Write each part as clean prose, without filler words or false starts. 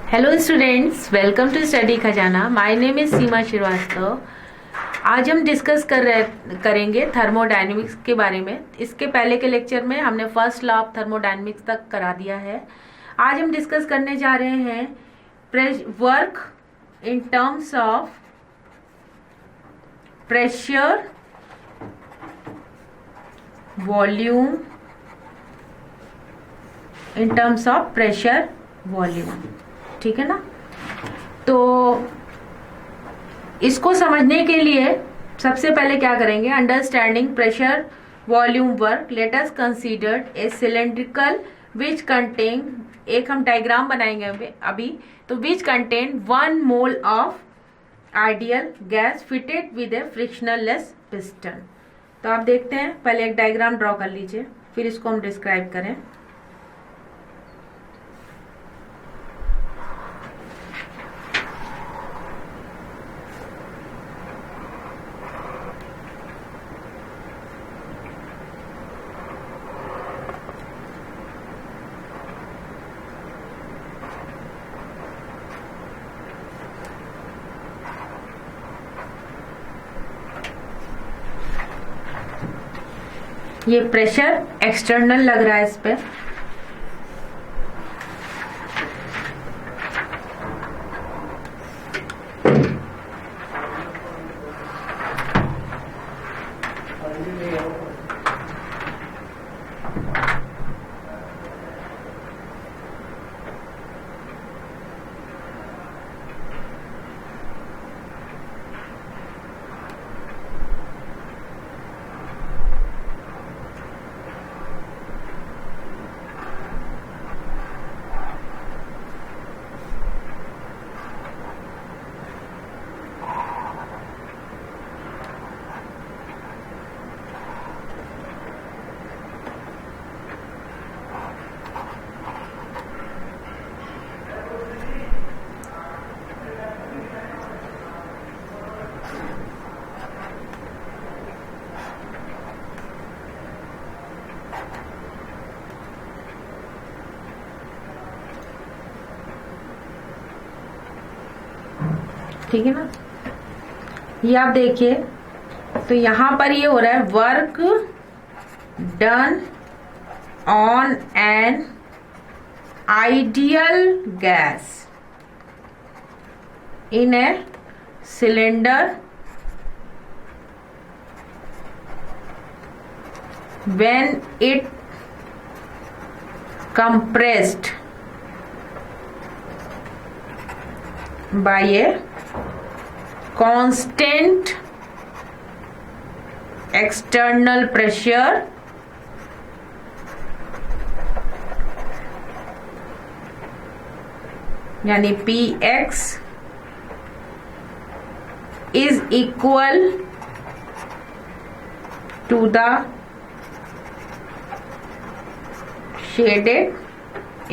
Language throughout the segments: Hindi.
Hello students, welcome to study Khazana. My name is Seema Shrivastava. आज हम डिस्कस करेंगे थर्मोडायनेमिक्स के बारे में। इसके पहले के लेक्चर में हमने फर्स्ट लॉ ऑफ थर्मोडायनेमिक्स तक करा दिया है। आज हम डिस्कस करने जा रहे हैं work in terms of pressure, volume, in terms of pressure volume. ठीक है ना। तो इसको समझने के लिए सबसे पहले क्या करेंगे, understanding pressure volume work, let us consider a cylindrical which contain, एक हम डायग्राम बनाएंगे अभी, तो विच contain 1 mole of ideal gas fitted with A frictionless piston. तो आप देखते हैं, पहले एक डायग्राम ड्रॉ कर लीजिए, फिर इसको हम डिस्क्राइब करें। ये प्रेशर एक्सटर्नल लग रहा है इस पे, ठीक है ना। ये आप देखिए, तो यहां पर ये हो रहा है work done on an ideal gas in a cylinder when it compressed by a constant external pressure यानी Px is equal to the shaded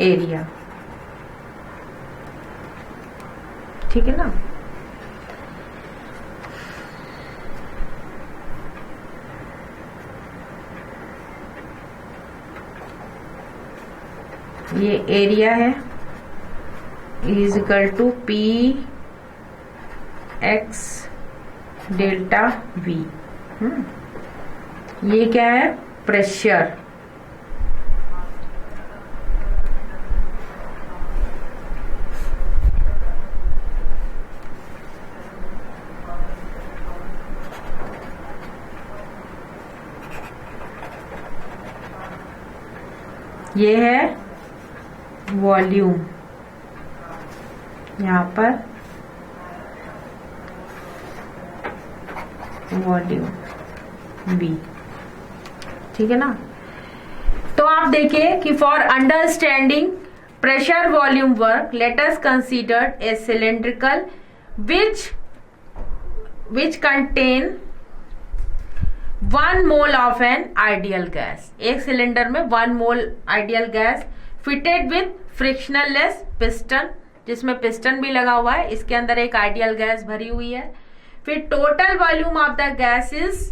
area। ठीक है ना। ये एरिया है is equal to P x delta V. ये क्या है, प्रेशर। ये है वॉल्यूम, यहां पर वॉल्यूम V। ठीक है ना। तो आप देखिए कि for understanding pressure volume work, let us consider a cylindrical which contain 1 mole of an ideal gas. एक सिलेंडर में 1 mole ideal gas fitted with frictionless piston, जिसमें पिस्टन भी लगा हुआ है, इसके अंदर एक आइडियल गैस भरी हुई है। फिर total volume of the gas is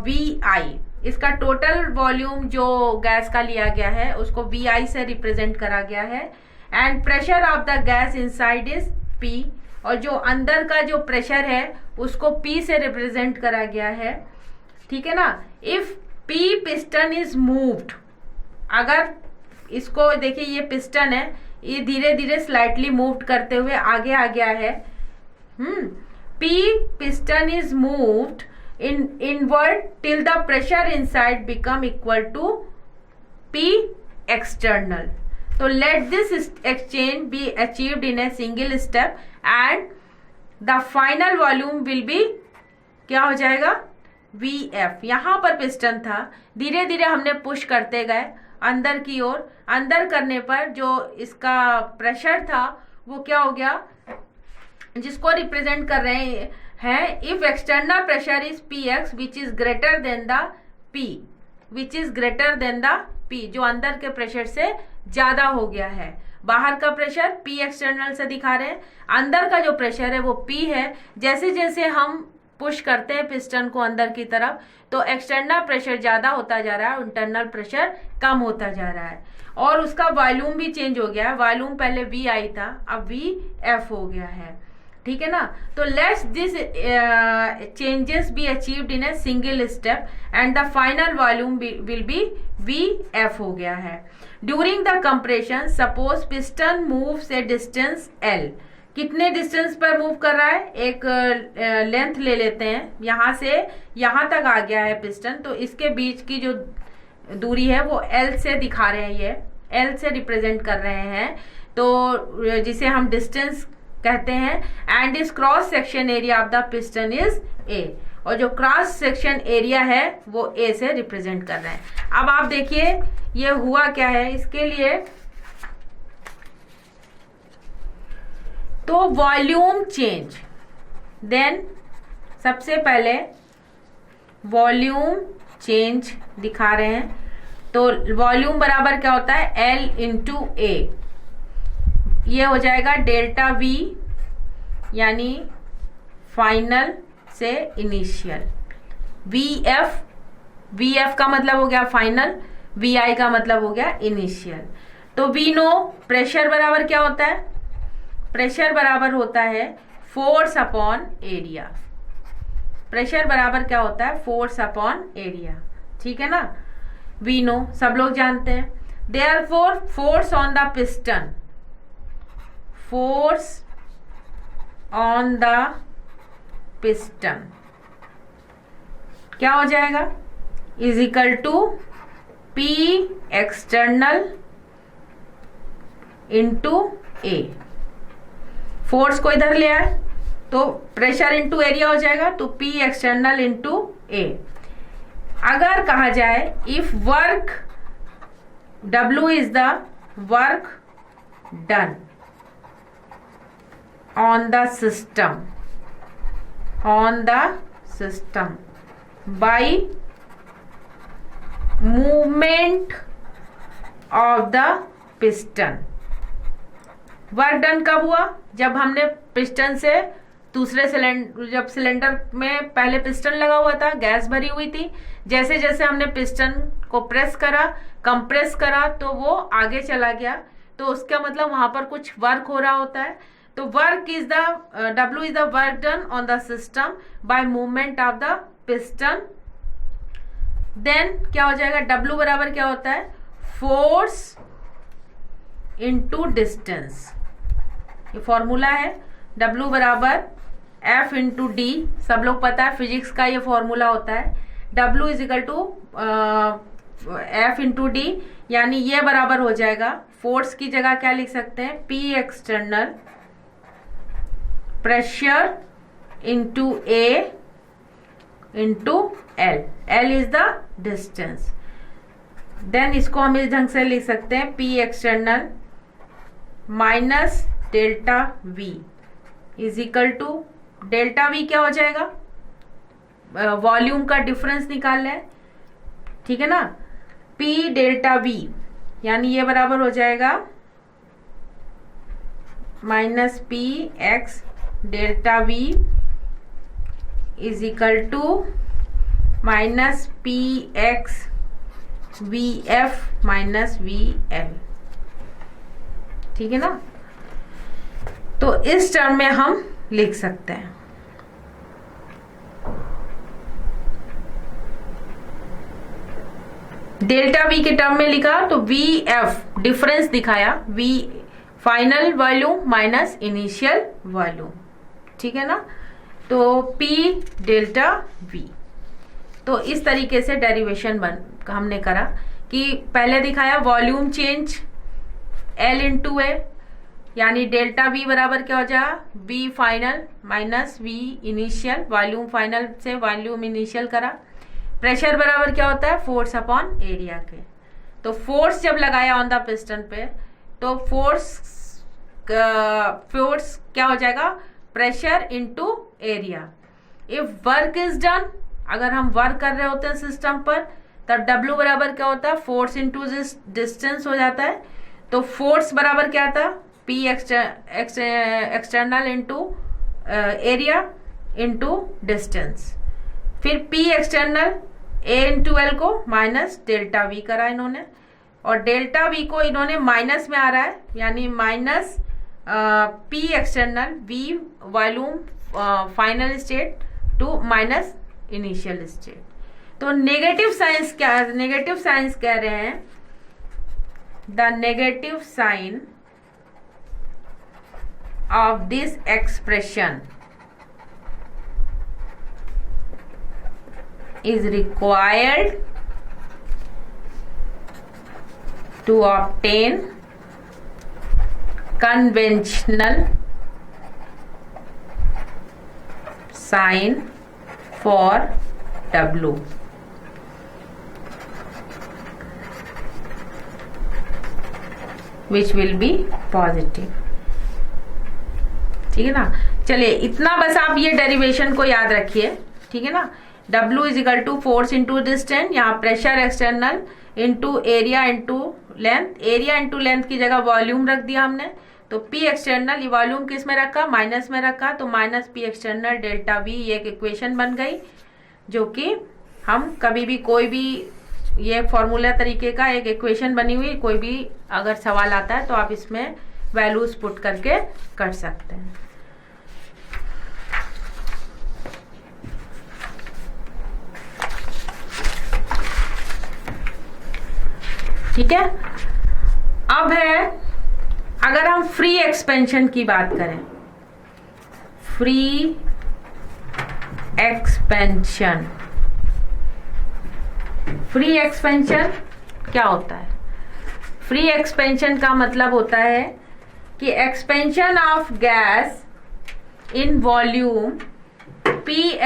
VI। इसका टोटल वॉल्यूम जो गैस का लिया गया है उसको VI से रिप्रेजेंट करा गया है। And pressure of the gas inside is P, और जो अंदर का जो प्रेशर है उसको P से रिप्रेजेंट करा गया है, ठीक है ना। If P piston is moved, अगर इसको देखिए ये पिस्टन है, ये धीरे धीरे स्लाइटली मूव्ड करते हुए आगे आ गया है। P piston is moved inward till the pressure inside become equal to P external. So let this exchange be achieved in a single step and the final volume will be क्या हो जाएगा, VF। यहाँ पर पिस्टन था, धीरे धीरे हमने पुश करते गए अंदर की ओर, अंदर करने पर जो इसका प्रेशर था वो क्या हो गया, जिसको रिप्रेजेंट कर रहे हैं if external pressure is Px which is greater than the P, which is greater than the P, जो अंदर के प्रेशर से ज्यादा हो गया है। बाहर का प्रेशर P एक्सटर्नल से दिखा रहे हैं, अंदर का जो प्रेशर है वो P है। जैसे जैसे हम पुश करते हैं पिस्टन को अंदर की तरफ तो एक्सटर्नल प्रेशर ज्यादा होता जा रहा है, इंटरनल प्रेशर कम होता जा रहा है, और उसका वॉल्यूम भी चेंज हो गया है। वॉल्यूम पहले VI था, अब VF हो गया है, ठीक है ना। तो let's this changes be achieved in a single step and the final volume will be VF हो गया है। During the compression suppose piston moves A distance L, कितने डिस्टेंस पर मूव कर रहा है, एक लेंथ ले लेते हैं, यहाँ से यहाँ तक आ गया है पिस्टन, तो इसके बीच की जो दूरी है वो L से दिखा रहे हैं, ये L से रिप्रेजेंट कर रहे हैं, तो जिसे हम डिस्टेंस कहते हैं। एंड इस cross section area of the piston is A, और जो क्रॉस सेक्शन एरिया है वो A से रिप्रेजेंट कर रहे हैं। अब आप देखिए ये हुआ क्या है इसके लिए, तो वॉल्यूम चेंज, देन सबसे पहले वॉल्यूम चेंज दिखा रहे हैं, तो वॉल्यूम बराबर क्या होता है, L इंटू A, ये हो जाएगा डेल्टा V, यानी फाइनल से इनिशियल। VF का मतलब हो गया फाइनल, VI का मतलब हो गया इनिशियल। तो वी नो प्रेशर बराबर क्या होता है, प्रेशर बराबर होता है फोर्स अपॉन एरिया। प्रेशर बराबर क्या होता है, फोर्स अपॉन एरिया, ठीक है ना। वी नो, सब लोग जानते हैं। Therefore force on the piston, force on the piston क्या हो जाएगा, is equal to P external into A। Force को इधर ले आए तो प्रेशर इंटू एरिया हो जाएगा, तो P एक्सटर्नल इंटू A। अगर कहा जाए if work W is the work done on the system by movement of the piston, work done कब हुआ, जब हमने पिस्टन से दूसरे सिलेंडर, जब सिलेंडर में पहले पिस्टन लगा हुआ था, गैस भरी हुई थी, जैसे जैसे हमने पिस्टन को प्रेस करा, कंप्रेस करा, तो वो आगे चला गया, तो उसका मतलब वहां पर कुछ वर्क हो रहा होता है। तो work is the W is the work done on the system by movement of the piston. Then क्या हो जाएगा, W बराबर क्या होता है, फोर्स इंटू डिस्टेंस, ये फॉर्मूला है। W बराबर F इंटू D, सब लोग पता है फिजिक्स का ये फॉर्मूला होता है। W is equal to F into D, यानी ये बराबर हो जाएगा, फोर्स की जगह क्या लिख सकते हैं, P external pressure into A into L, L is the distance. Then इसको हम इस ढंग से लिख सकते हैं, P external minus delta V is equal to, delta V क्या हो जाएगा, वॉल्यूम का डिफरेंस निकाल लें, ठीक है ना। P डेल्टा V, यानी ये बराबर हो जाएगा minus P x delta V is equal to minus P x VF minus VL, ठीक है ना। तो इस टर्म में हम लिख सकते हैं। डेल्टा वी के टर्म में लिखा तो वी एफ डिफरेंस दिखाया, V final volume minus initial volume, ठीक है ना। तो पी डेल्टा वी। तो इस तरीके से डेरिवेशन हमने करा कि पहले दिखाया volume change L into A, यानी डेल्टा वी बराबर क्या हो जाएगा, V final minus V initial, volume final से वॉल्यूम इनिशियल करा। प्रेशर बराबर क्या होता है, फोर्स अपॉन एरिया के। तो फोर्स जब लगाया ऑन द पिस्टन पे तो फोर्स क्या हो जाएगा, pressure into area. If work is done, अगर हम वर्क कर रहे होते हैं सिस्टम पर, तब W बराबर क्या होता है, फोर्स इंटू डिस्टेंस हो जाता है। तो फोर्स बराबर क्या था, P external into area into distance. फिर P external A into L को माइनस डेल्टा वी करा इन्होंने, और डेल्टा वी को इन्होंने माइनस में आ रहा है, यानी minus P external V volume final state to minus initial state. तो नेगेटिव साइंस कह रहे हैं, the negative sign of this expression is required to obtain conventional sign for W, which will be positive, ठीक है ना। चलिए इतना बस आप ये डेरिवेशन को याद रखिए, ठीक है ना। W is equal to force into distance, यहाँ pressure external into area into length, area into length की जगह वॉल्यूम रख दिया हमने। तो P एक्सटर्नल, ये वॉल्यूम किस में रखा, माइनस में रखा, तो minus P external delta V, ये एक इक्वेशन बन गई, जो कि हम कभी भी कोई भी ये फॉर्मूला तरीके का एक इक्वेशन बनी हुई, कोई भी अगर सवाल आता है तो आप इसमें वैल्यूज पुट करके कर सकते हैं। ठीक है। अब है, अगर हम फ्री एक्सपेंशन की बात करें, फ्री एक्सपेंशन, फ्री एक्सपेंशन क्या होता है? फ्री एक्सपेंशन का मतलब होता है कि expansion of gas in volume P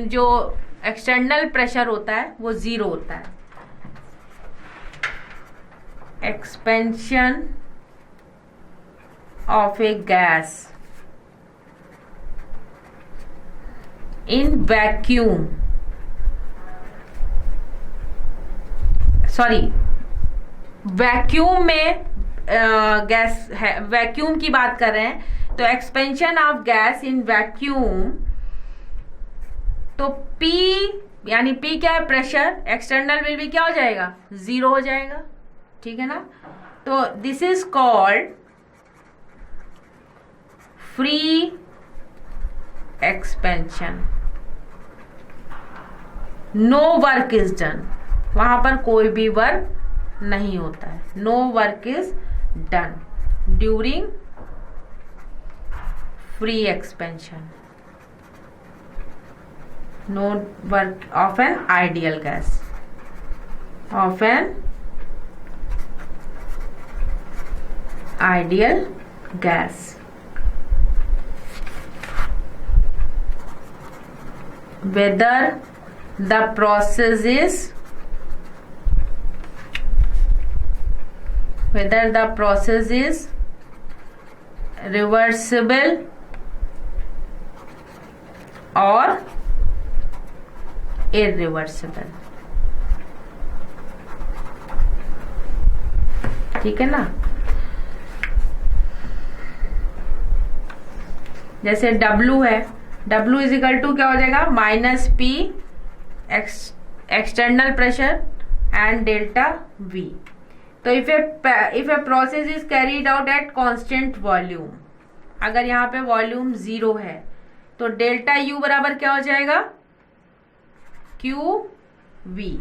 जो एक्सटर्नल प्रेशर होता है वो जीरो होता है। Expansion of a gas in vacuum, vacuum में गैस है, वैक्यूम की बात कर रहे हैं, तो expansion of gas in vacuum, तो P यानी P क्या है, प्रेशर, एक्सटर्नल विल भी क्या हो जाएगा, जीरो हो जाएगा, ठीक है ना। तो this is called free expansion. No work is done, वहां पर कोई भी वर्क नहीं होता है, no work is done during free expansion, no work of an ideal gas, of an ideal gas. Whether the process is reversible or irreversible, ठीक है ना। जैसे W है, W इज इक्वल टू क्या हो जाएगा, minus P external pressure and delta V। तो if a process is carried out at constant volume, अगर यहाँ पे वॉल्यूम 0 है तो डेल्टा यू बराबर क्या हो जाएगा, क्यू वी,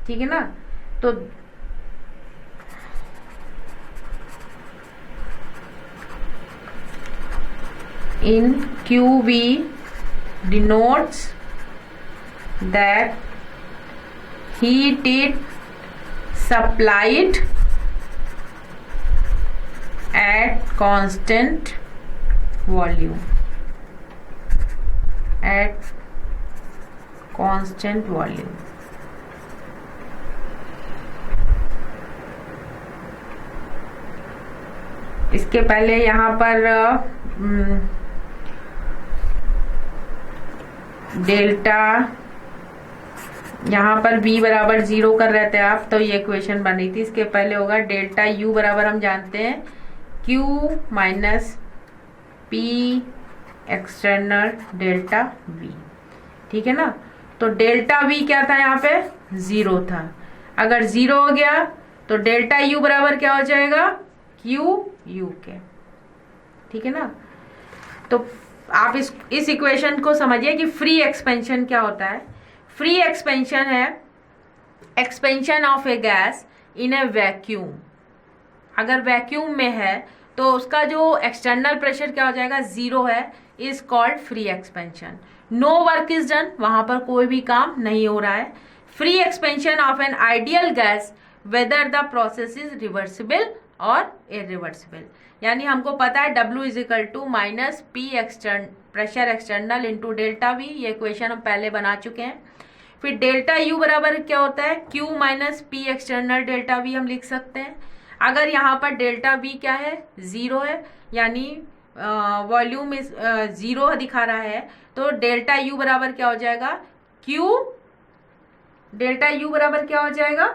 ठीक है ना। तो in q we denotes that heat is supplied at constant volume, at constant volume. इसके पहले यहाँ पर डेल्टा, यहाँ पर v बराबर 0 कर रहे थे आप, तो ये इक्वेशन बन रही थी। इसके पहले होगा डेल्टा u बराबर हम जानते हैं q minus P external delta v, ठीक है ना। तो डेल्टा v क्या था, यहाँ पे 0 था। अगर 0 हो गया तो डेल्टा u बराबर क्या हो जाएगा, q u के, ठीक है ना। तो आप इस इक्वेशन को समझिए कि फ्री एक्सपेंशन क्या होता है। फ्री एक्सपेंशन है expansion of A gas in A vacuum. अगर वैक्यूम में है तो उसका जो एक्सटर्नल प्रेशर क्या हो जाएगा, 0 है, is called free expansion. No work is done, वहां पर कोई भी काम नहीं हो रहा है। Free expansion of an ideal gas whether the process is reversible और इरिवर्सिबल। यानी हमको पता है W is equal to minus P pressure external into delta V, ये इक्वेशन हम पहले बना चुके हैं। फिर डेल्टा U बराबर क्या होता है, Q minus P external delta V हम लिख सकते हैं। अगर यहाँ पर डेल्टा V क्या है, 0 है, यानी वॉल्यूम इज 0 दिखा रहा है, तो डेल्टा U बराबर क्या हो जाएगा, डेल्टा U बराबर क्या हो जाएगा,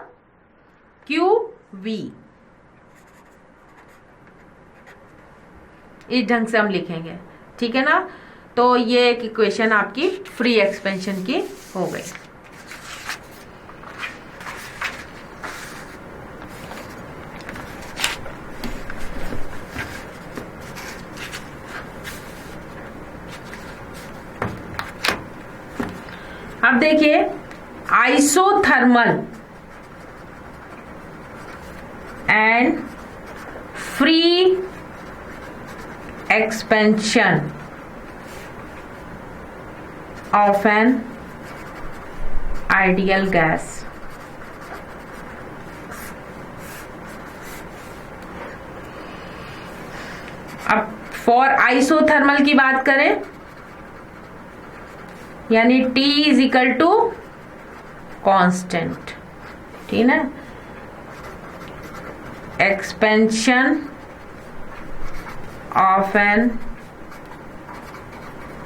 QV। इस ढंग से हम लिखेंगे, ठीक है ना। तो ये एक इक्वेशन आपकी फ्री एक्सपेंशन की हो गई। अब देखिए isothermal and free expansion of an ideal gas। अब फॉर आइसोथर्मल की बात करें, यानी T is equal to constant, ठीक है, expansion of an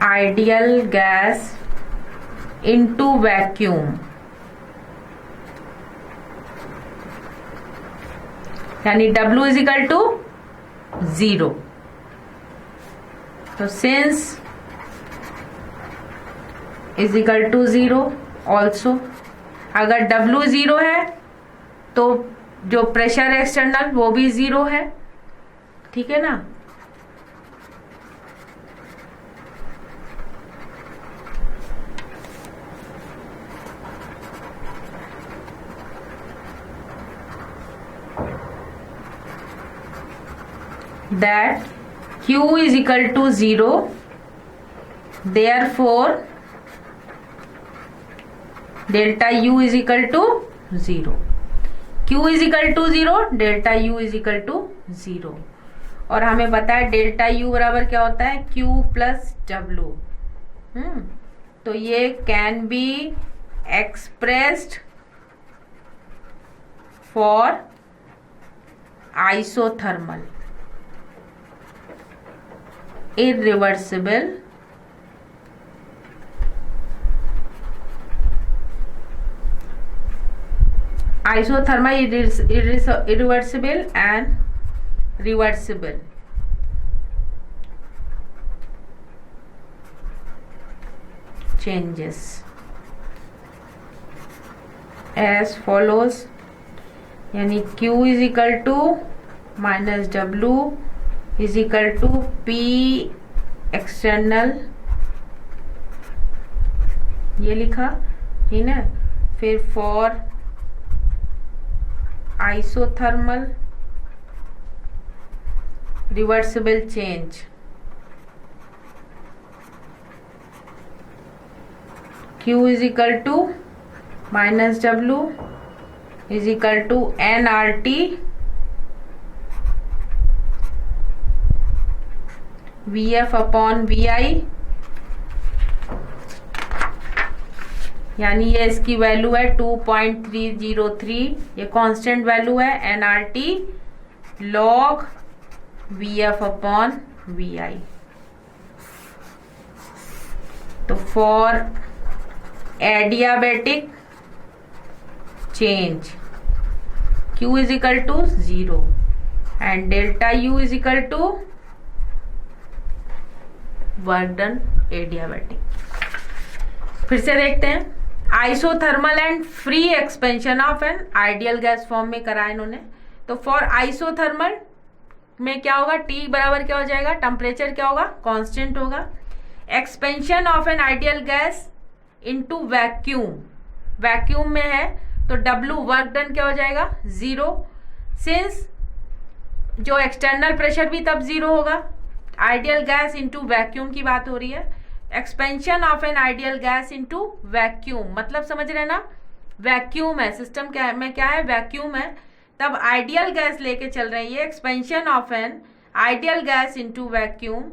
ideal gas into vacuum, यानी W is equal to 0। तो since is equal to 0 also, अगर W 0 है तो जो प्रेशर एक्सटर्नल वो भी 0 है, ठीक है ना। That Q is equal to 0, therefore delta U is equal to 0। Q is equal to 0, delta U is equal to 0। और हमें पता है डेल्टा U बराबर क्या होता है, Q प्लस W। तो ये can be expressed for isothermal irreversible isothermal irreversible and reversible changes as follows। यानी Q is equal to minus W is equal to P external, ये लिखा, ठीक है। फिर for isothermal reversible change, Q is equal to minus W is equal to nRT VF upon VI, यानी ये इसकी वैल्यू है 2.303, ये कांस्टेंट वैल्यू है nRT log VF upon VI। तो for adiabatic change Q is equal to 0 and delta U is equal to work done adiabatic. फिर से देखते हैं, isothermal and free expansion of an ideal gas form में करा इन्होंने। तो फॉर आइसोथर्मल में क्या होगा, T बराबर क्या हो जाएगा, टेम्परेचर क्या होगा, कांस्टेंट होगा। Expansion of an ideal gas into vacuum, vacuum में है तो W वर्क डन क्या हो जाएगा, 0, सिंस जो एक्सटर्नल प्रेशर भी तब 0 होगा। आइडियल गैस इनटू वैक्यूम की बात हो रही है। Expansion of an ideal gas into vacuum, मतलब समझ रहे ना, वैक्यूम है सिस्टम, क्या में क्या है, वैक्यूम है, तब आइडियल गैस लेके चल रही है। Expansion of an ideal gas into vacuum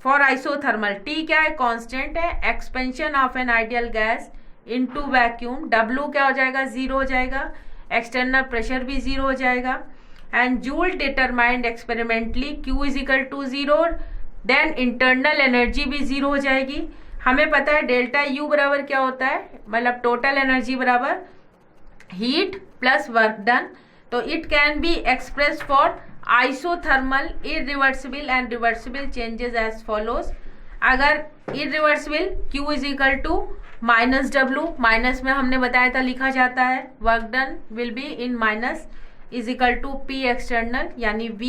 for isothermal, T क्या है, कांस्टेंट है। Expansion of an ideal gas into vacuum, W क्या हो जाएगा, 0 हो जाएगा, एक्सटर्नल प्रेशर भी 0 हो जाएगा। And Joule determined experimentally Q is equal to 0, then internal energy भी 0 हो जाएगी। हमें पता है डेल्टा U बराबर क्या होता है, मतलब टोटल एनर्जी बराबर हीट प्लस वर्क डन। तो it can be express for isothermal irreversible and reversible changes as follows. अगर irreversible Q is equal to minus W, minus में हमने बताया था लिखा जाता है, work done will be in minus is equal to P external, यानी V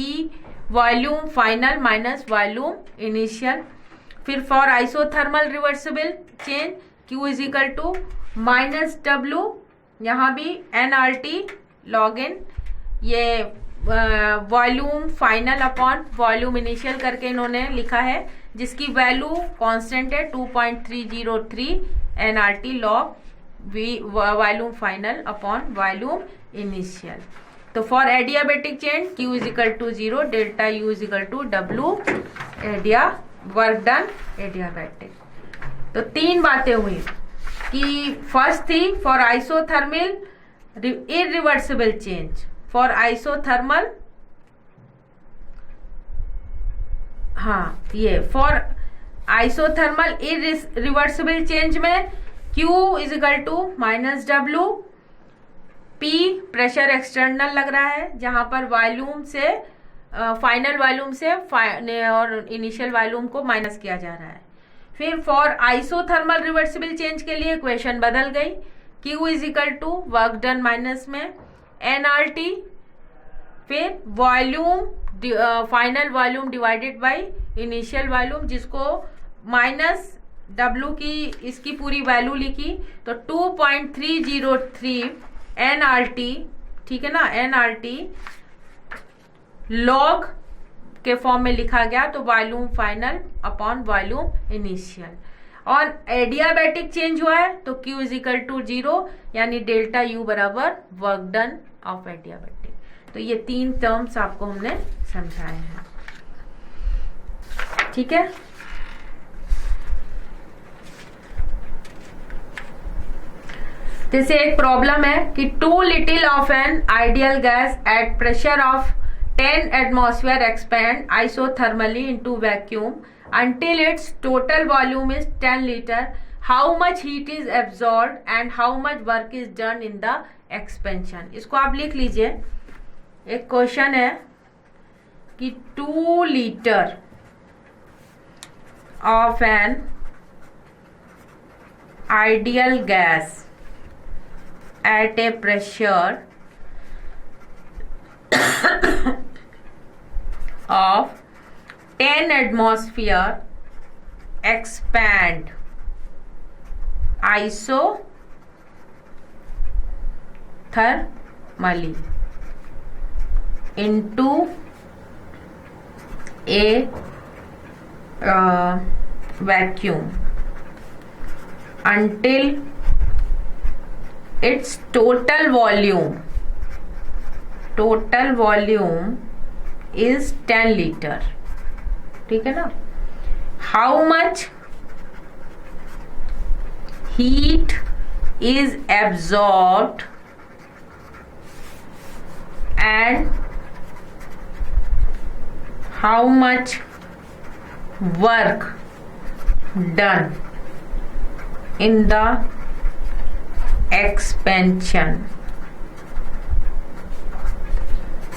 volume final minus volume initial. फिर for isothermal reversible change Q is equal to minus W, यहाँ भी nRT लॉग इन, ये volume final upon volume initial करके इन्होंने लिखा है, जिसकी वैल्यू कांस्टेंट है 2.303 nRT log volume final upon volume initial. तो for adiabatic change Q is equal to 0, delta U is equal to W adia work done adiabatic. तो 3 बातें हुई कि फर्स्ट थी for isothermal irreversible change, for isothermal, हाँ ये फॉर आइसोथर्मल इरिवर्सिबल चेंज में Q is equal to minus W, P pressure external लग रहा है, जहां पर वॉल्यूम से फाइनल वॉल्यूम से और इनिशियल वॉल्यूम को माइनस किया जा रहा है। फिर फॉर आइसोथर्मल रिवर्सिबल चेंज के लिए इक्वेशन बदल गई, Q is equal to work done minus में nRT, फिर volume final volume divided by initial volume, जिसको माइनस W की इसकी पूरी वैल्यू लिखी तो 2.303 nRT, ठीक है ना, nRT लॉग के फॉर्म में लिखा गया, तो volume final upon volume initial. और एडियाबेटिक चेंज हुआ है तो Q इज इक्वल टू 0, यानी डेल्टा U बराबर वर्क डन ऑफ एडियाबेटिक। तो ये 3 टर्म्स आपको हमने समझाए हैं, ठीक है। जैसे एक प्रॉब्लम है कि two litre of an ideal gas at pressure of 10 atmosphere expand isothermally into vacuum until its total volume is 10 liter. How much heat is absorbed and how much work is done in the expansion? इसको आप लिख लीजिए। एक क्वेश्चन है कि 2 litre of an ideal gas at a pressure of 10 atmosphere expand isothermally into a vacuum until its total volume is 10 liter. ठीक है ना? How much heat is absorbed and how much work done in the expansion?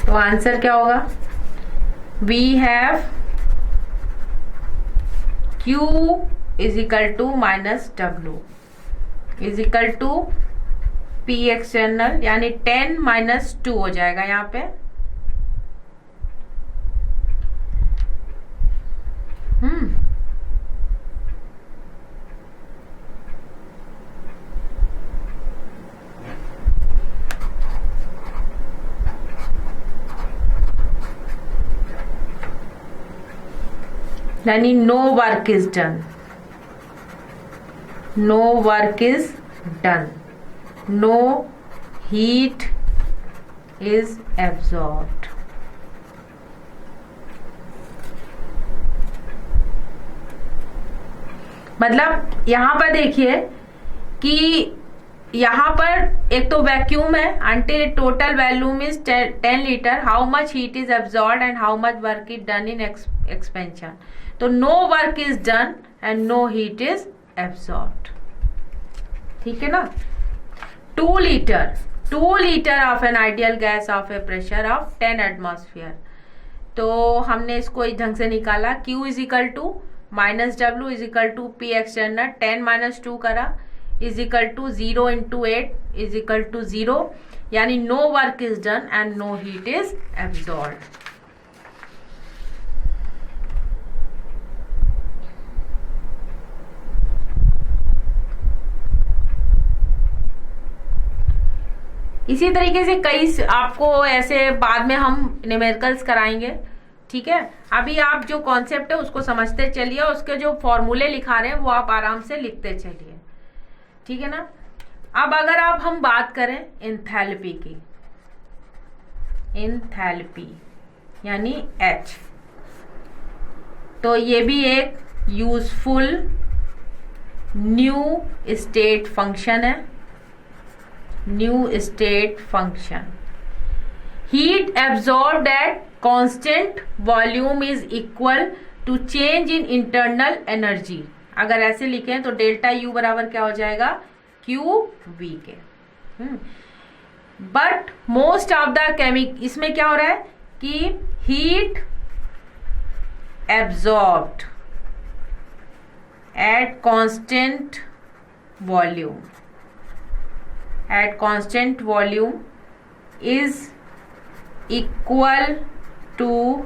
तो आंसर क्या होगा? We have Q is equal to minus W is equal to P external, यानी 10 minus 2 हो जाएगा यहाँ पे. यानी no work is done, no work is done, no heat is absorbed. मतलब यहां पर देखिए कि यहां पर एक तो वैक्यूम है, until total volume is 10 litre, how much heat is absorbed and how much work is done in expansion. तो no work is done and no heat is absorbed. ठीक है ना? 2 litre of an ideal gas of a pressure of 10 atmosphere. तो हमने इसको इस ढंग से निकाला. Q is equal to minus डब्ल्यू is equal to p external, 10 minus 2 करा is equal to 0 into 8 is equal to 0, यानी no work is done and no heat is absorbed. इसी तरीके से कई आपको ऐसे बाद में हम न्यूमेरिकल्स कराएंगे. ठीक है, अभी आप जो कॉन्सेप्ट है उसको समझते चलिए, उसके जो फॉर्मूले लिखा रहे हैं वो आप आराम से लिखते चलिए. ठीक है ना? अब अगर हम बात करें एंथैल्पी की, एंथैल्पी यानी H, तो ये भी एक यूजफुल न्यू स्टेट फंक्शन है. New state function. Heat absorbed at constant volume is equal to change in internal energy. अगर ऐसे लिखें तो डेल्टा यू बराबर क्या हो जाएगा? क्यू वी के. बट मोस्ट ऑफ द इसमें क्या हो रहा है कि heat absorbed at constant volume is equal to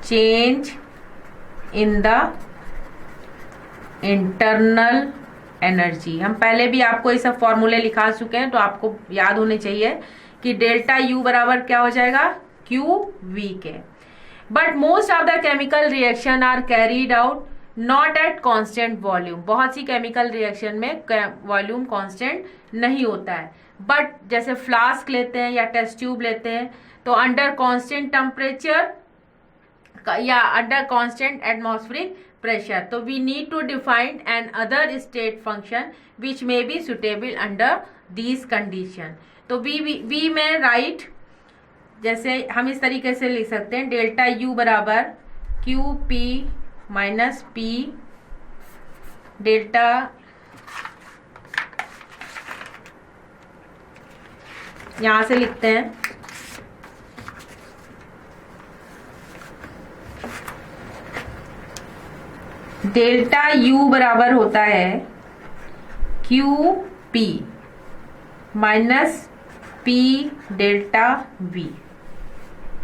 change in the internal energy. हम पहले भी आपको ये सब फॉर्मूले लिखा चुके हैं, तो आपको याद होने चाहिए कि डेल्टा यू बराबर क्या हो जाएगा? क्यू वी के. But most of the chemical reaction are carried out not at constant volume. बहुत सी केमिकल रिएक्शन में वॉल्यूम कांस्टेंट नहीं होता है. बट जैसे फ्लास्क लेते हैं या टेस्ट ट्यूब लेते हैं तो अंडर कांस्टेंट टेम्परेचर या अंडर कांस्टेंट एटमॉस्फेरिक प्रेशर. तो we need to define another state function which may be suitable under these condition. तो वी में राइट, जैसे हम इस तरीके से लिख सकते हैं डेल्टा यू बराबर Q P minus P delta यहां से लिखते हैं डेल्टा यू बराबर होता है Q P minus P delta V.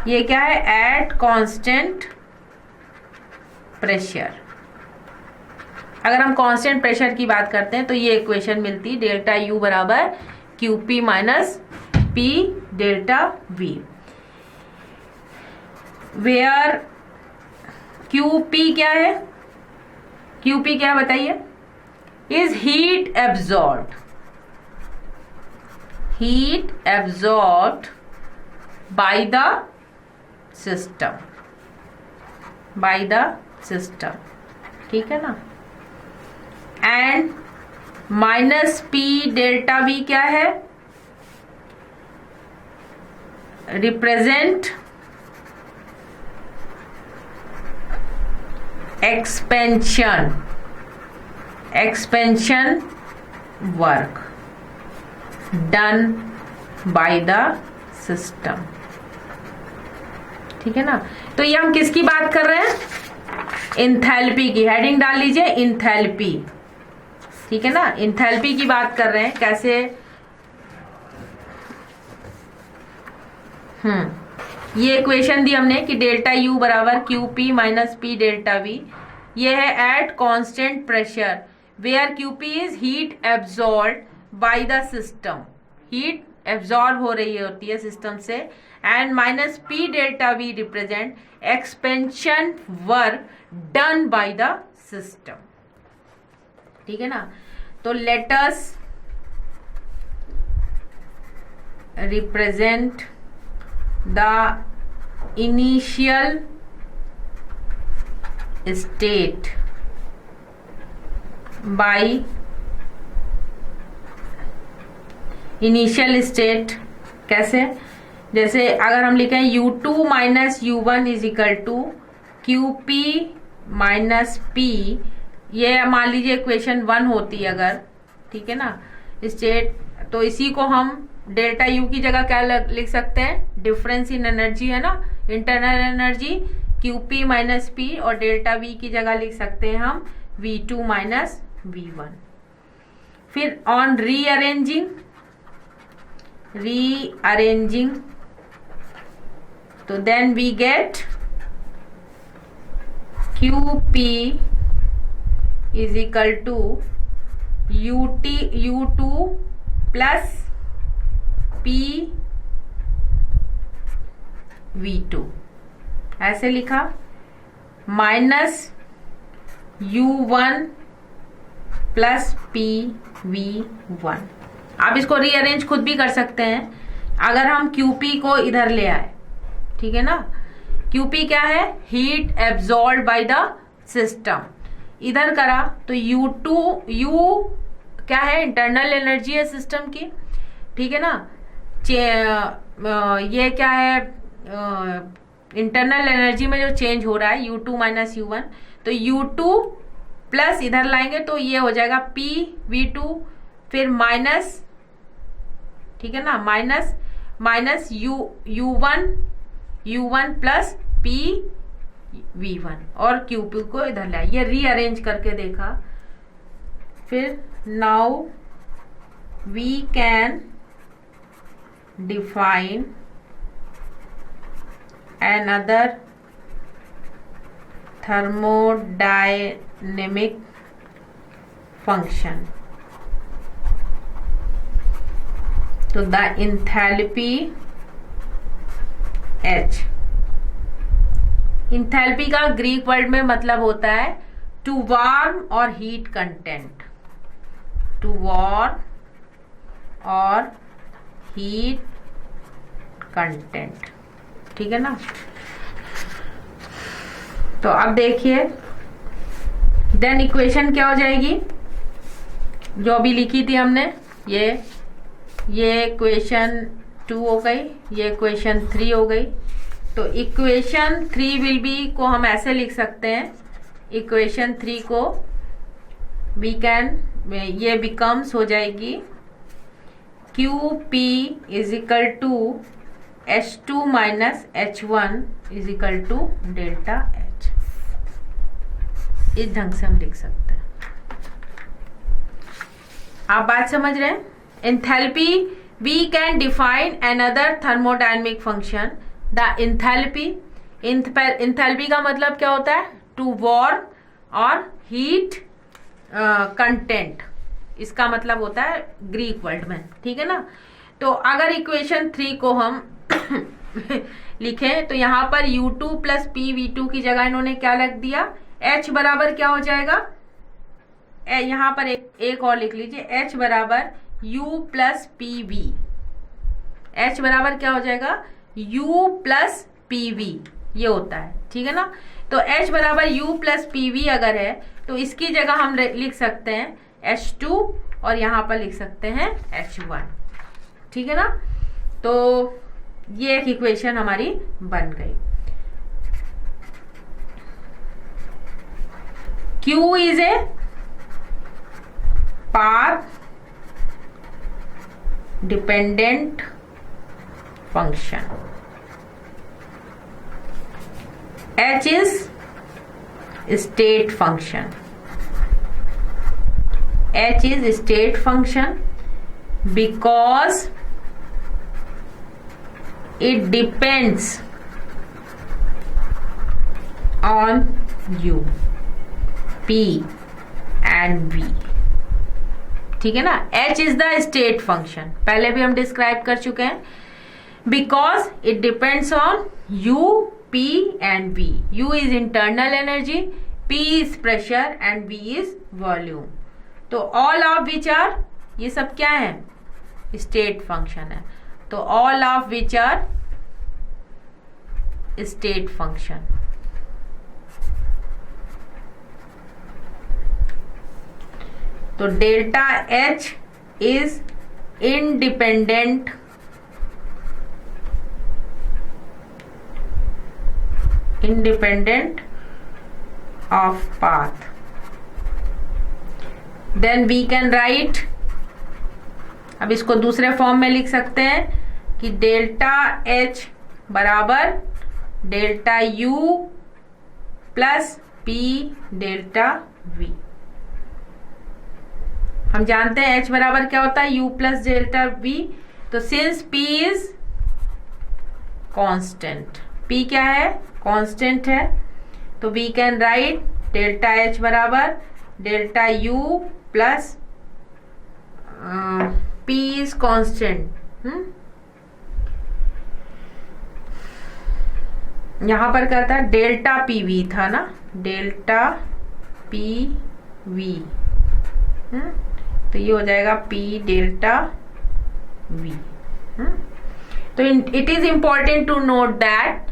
ये क्या है, एट कांस्टेंट प्रेशर। अगर हम कांस्टेंट प्रेशर की बात करते हैं तो ये इक्वेशन मिलती है, डेल्टा यू बराबर Q P minus P delta V, where Q P क्या है, क्यू पी क्या बताइए, is heat absorbed, heat absorbed by the system, by the system, ठीक है ना। And minus P delta V क्या है, represent expansion, expansion work done by the system, ठीक है ना। तो ये हम किसकी बात कर रहे हैं, इंथैल्पी की, हेडिंग डाल लीजिए इंथैल्पी, ठीक है ना, इंथैल्पी की बात कर रहे हैं। कैसे, ये इक्वेशन दी हमने कि डेल्टा यू बराबर Q P minus P delta V, ये है at constant pressure where Q P is heat absorb by the system, heat absorb हो रही होती है सिस्टम से, and minus P delta V represent expansion work done by the system, ठीक है ना। तो let us represent the initial state by, initial state कैसे, जैसे अगर हम लिखें U2 minus U1 is equal to Q P minus P, ये मान लीजिए इक्वेशन 1 होती है अगर, ठीक है ना, स्टेट, तो इसी को हम डेल्टा यू की जगह क्या लिख सकते हैं, डिफरेंस इन एनर्जी है ना, internal energy Q P minus P, और डेल्टा वी की जगह लिख सकते हैं हम V2 माइनस V1। फिर ऑन रीअरेंजिंग, रीअरेंजिंग, तो then we get QP is equal to U2 plus PV2, ऐसे लिखा, माइनस U1 प्लस PV1। आप इसको रीअरेंज खुद भी कर सकते हैं अगर हम QP को इधर ले आए, ठीक है ना। QP क्या है, heat absorb by the system, इधर करा तो U क्या है, इंटरनल एनर्जी है सिस्टम की, ठीक है ना। ये क्या है, इंटरनल एनर्जी में जो चेंज हो रहा है U2 माइनस U1, तो U2 प्लस इधर लाएंगे तो ये हो जाएगा PV2, फिर माइनस, ठीक है ना, माइनस U1 प्लस PV1, और QP को इधर लाए, ये रीअरेंज करके देखा। फिर now we can define another thermodynamic function, तो the enthalpy H, इंथैल्पी का ग्रीक वर्ड में मतलब होता है टू वार्म और हीट कंटेंट, टू वार्म और हीट कंटेंट, ठीक है ना। तो अब देखिए, देन इक्वेशन क्या हो जाएगी जो अभी लिखी थी हमने, ये इक्वेशन 2 हो गई, ये इक्वेशन 3 हो गई। तो इक्वेशन 3 विल बी को हम ऐसे लिख सकते हैं, इक्वेशन 3 को वी कैन, ये बिकम्स हो जाएगी QP is equal to H2 minus H1 is equal to delta H, इस ढंग से हम लिख सकते हैं। आप बात समझ रहे हैं। Enthalpy, we can define another thermodynamic function the enthalpy, enthalpy का मतलब क्या होता है? टू वार्म और हीट कंटेंट, इसका मतलब होता है ग्रीक वर्ड में, ठीक है ना। तो अगर इक्वेशन 3 को हम लिखें तो यहाँ पर U2 प्लस PV2 की जगह इन्होंने क्या लिख दिया? H बराबर क्या हो जाएगा? यहाँ पर एक और लिख लीजिए, H बराबर U प्लस PV। H बराबर क्या हो जाएगा? U प्लस PV, ये होता है, ठीक है ना। तो H बराबर U प्लस PV अगर है तो इसकी जगह हम लिख सकते हैं H2 और यहाँ पर लिख सकते हैं H1, ठीक है ना। तो ये एक इक्वेशन हमारी बन गई। Q is a path dependent function, H is state function. H is state function because it depends on U, P and V, ठीक है ना। H is the state function, पहले भी हम डिस्क्राइब कर चुके हैं। Because it depends on U, P and V. U is internal energy, P is pressure and V is volume. तो all of which are, ये सब क्या है? स्टेट फंक्शन है। तो all of which are state function. तो delta H is independent of path. Then we can write, अब इसको दूसरे फॉर्म में लिख सकते हैं कि डेल्टा H बराबर delta U plus P delta V। हम जानते हैं H बराबर क्या होता है? U plus delta V। तो since P is constant, P क्या है? कांस्टेंट है, तो we can write delta H बराबर delta U plus P is constant. यहां पर क्या था? डेल्टा PV था ना, डेल्टा PV, तो ये हो जाएगा P डेल्टा V। तो it is important to note that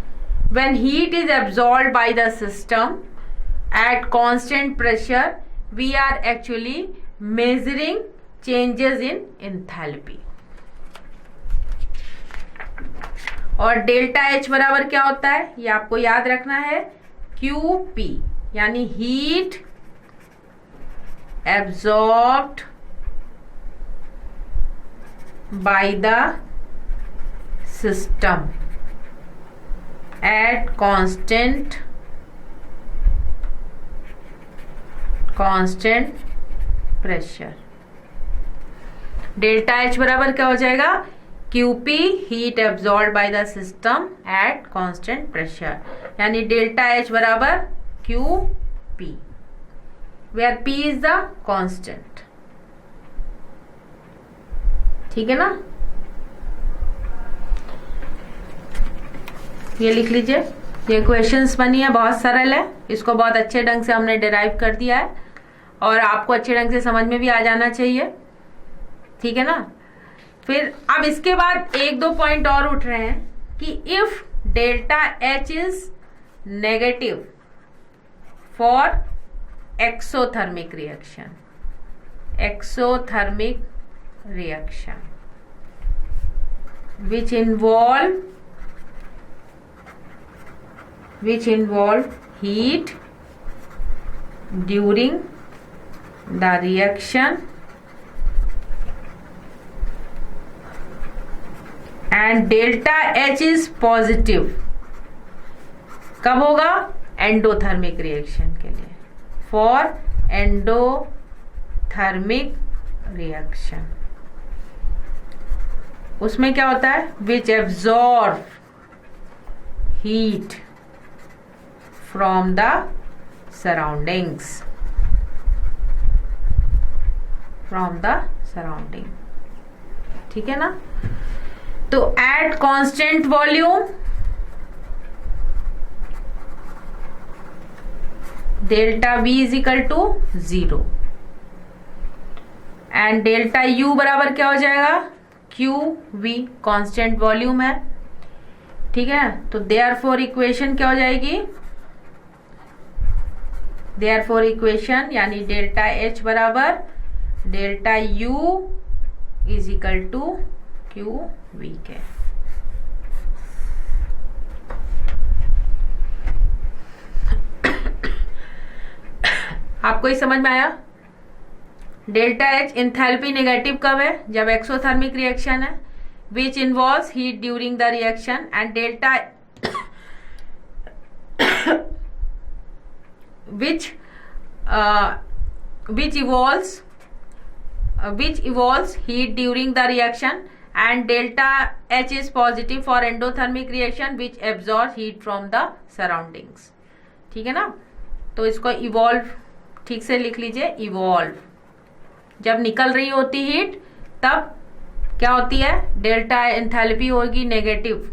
when heat is absorbed by the system at constant pressure, we are actually measuring changes in enthalpy. और डेल्टा H बराबर क्या होता है? ये आपको याद रखना है, QP, यानी heat absorbed by the system at constant pressure। Delta H बराबर क्या हो जाएगा? QP heat absorb by the system at constant pressure, यानी डेल्टा H बराबर QP, where P is the constant, ठीक है ना। ये लिख लीजिए, ये क्वेश्चंस बनी है, बहुत सरल है, इसको बहुत अच्छे ढंग से हमने डिराइव कर दिया है और आपको अच्छे ढंग से समझ में भी आ जाना चाहिए, ठीक है ना। फिर अब इसके बाद एक दो पॉइंट और उठ रहे हैं कि if delta H is negative for exothermic reaction which involve heat during the reaction and delta H is positive, कब होगा? एंडोथर्मिक रिएक्शन के लिए, फॉर एंडोथर्मिक रिएक्शन। उसमें क्या होता है? which absorb heat from the surroundings, from the surrounding, ठीक है ना। तो at constant volume delta V is equal to 0 and delta U बराबर क्या हो जाएगा, QV, कांस्टेंट वॉल्यूम है, ठीक है। तो देयरफॉर इक्वेशन क्या हो जाएगी, देयरफॉर इक्वेशन यानी डेल्टा H बराबर delta U is equal to QV के। आपको ही समझ में आया। डेल्टा H इंथैल्पी नेगेटिव कब है, जब एक्सोथर्मिक रिएक्शन है which involves heat during the reaction, and delta which evolves heat during the reaction, and delta H is positive for endothermic reaction which absorbs heat from the surroundings, ठीक है ना। तो इसको इवॉल्व ठीक से लिख लीजिए, इवॉल्व जब निकल रही होती हीट तब क्या होती है, डेल्टा एंथैल्पी होगी नेगेटिव,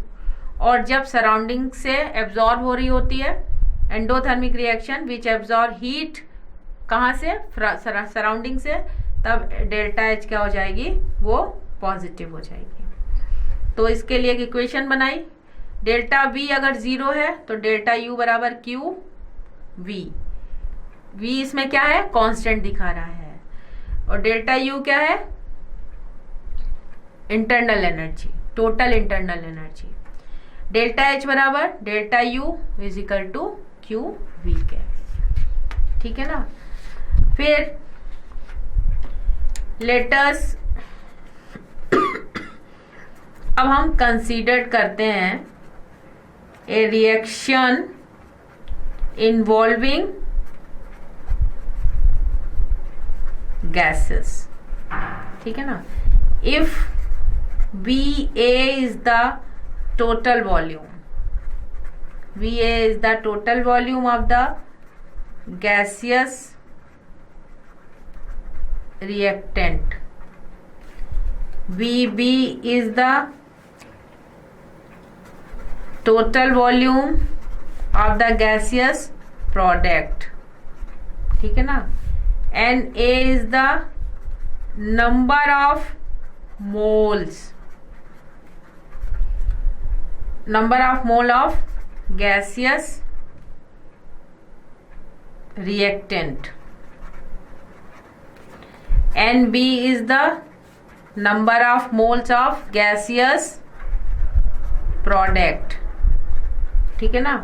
और जब सराउंडिंग से एब्जॉर्ब हो रही होती है endothermic reaction which absorb heat कहाँ से, सराउंडिंग से, तब डेल्टा H क्या हो जाएगी, वो पॉजिटिव हो जाएगी। तो इसके लिए एक इक्वेशन बनाई, डेल्टा V अगर 0 है तो डेल्टा U बराबर QV, V इसमें क्या है, कांस्टेंट दिखा रहा है, और डेल्टा U क्या है, internal energy, total internal energy. Delta H बराबर delta U is equal to QV के, ठीक है ना। फिर लेटस अब हम कंसीडर करते हैं ए रिएक्शन इन्वॉल्विंग गैसेस, ठीक है ना। If VA is the total volume, VA is the total volume of the gaseous reactant, VB is the total volume of the gaseous product, ठीक है ना। NA is the number of moles, number of mole of gaseous reactant, NB is the number of moles of gaseous product, ठीक है ना।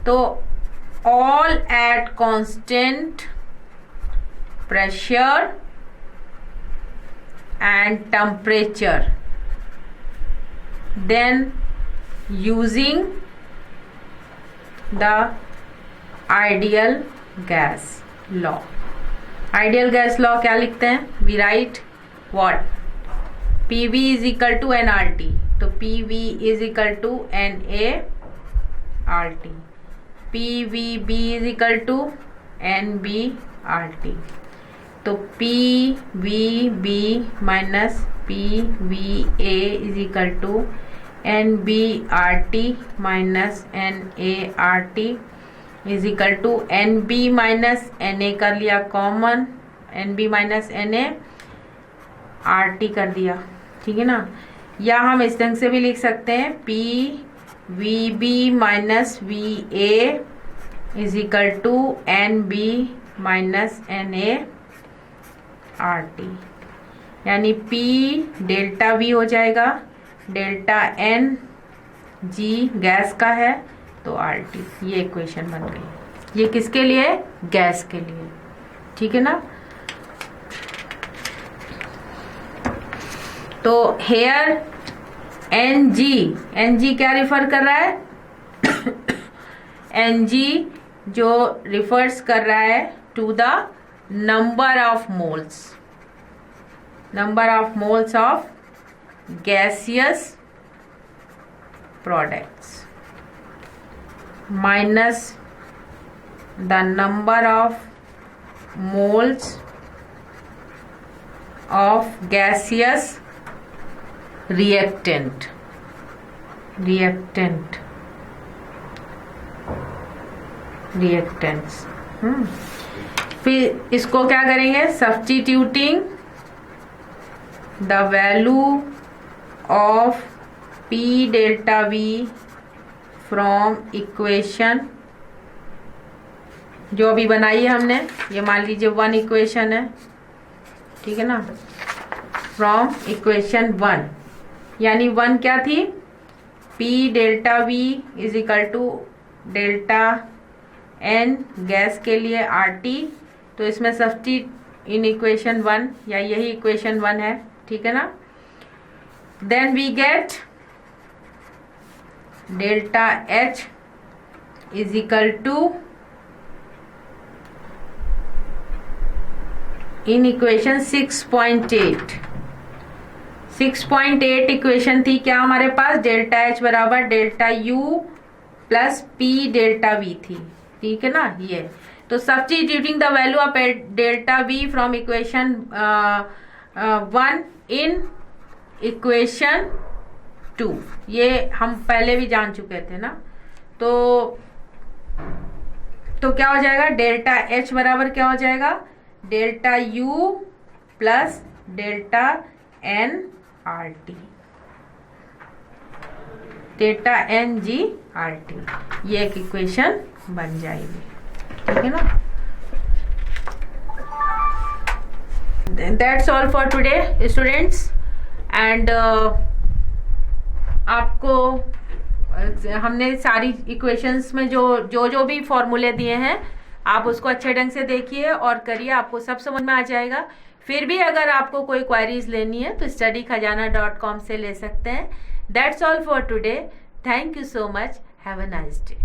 तो all at constant pressure and temperature, then using the ideal gas law, ideal gas law क्या लिखते हैं, we write what, PV is equal to nRT, तो PV is equal to NaRT, PVB is equal to NBRT, तो PVB minus PVA is equal to NBRT minus NaRT is equal to NB minus Na कर लिया common, NB minus Na RT कर दिया, ठीक है ना। या हम इस ढंग से भी लिख सकते हैं PVB minus VA is equal to NB minus NaRT, यानी P डेल्टा V हो जाएगा, डेल्टा N G गैस का है तो RT, ये इक्वेशन बन गई। ये किसके लिए, गैस के लिए, ठीक है ना। तो हेयर NG क्या रिफर कर रहा है NG जो रिफर्स कर रहा है to the number of moles of gaseous products, minus the number of moles of gaseous reactants। फिर इसको क्या करेंगे, substituting the value of P delta V from equation जो अभी बनाई है हमने, ये मान लीजिए 1 इक्वेशन है, ठीक है ना, फ्रॉम इक्वेशन 1, यानी 1 क्या थी, P delta V is equal to delta N gas के लिए RT, तो इसमें सब्स्टिट्यूट इन इक्वेशन 1, या यही इक्वेशन 1 है, ठीक है ना। Then we get delta H is equal to, in equation 6.8 equation थी क्या हमारे पास, डेल्टा H बराबर delta U plus P delta V थी, ठीक है ना। ये तो substituting the value of delta V from equation 1 in equation 2, ये हम पहले भी जान चुके थे ना। तो क्या हो जाएगा, डेल्टा H बराबर क्या हो जाएगा, delta U plus delta N RT, delta N G RT, ये एक इक्वेशन बन जाएगी, ठीक है ना। That's all for today students, and आपको हमने सारी इक्वेशंस में जो भी फॉर्मूले दिए हैं आप उसको अच्छे ढंग से देखिए और करिए, आपको सब समझ में आ जाएगा। फिर भी अगर आपको कोई क्वेरीज लेनी है तो studykhazana.com से ले सकते हैं। That's all for today, thank you so much, have a nice day.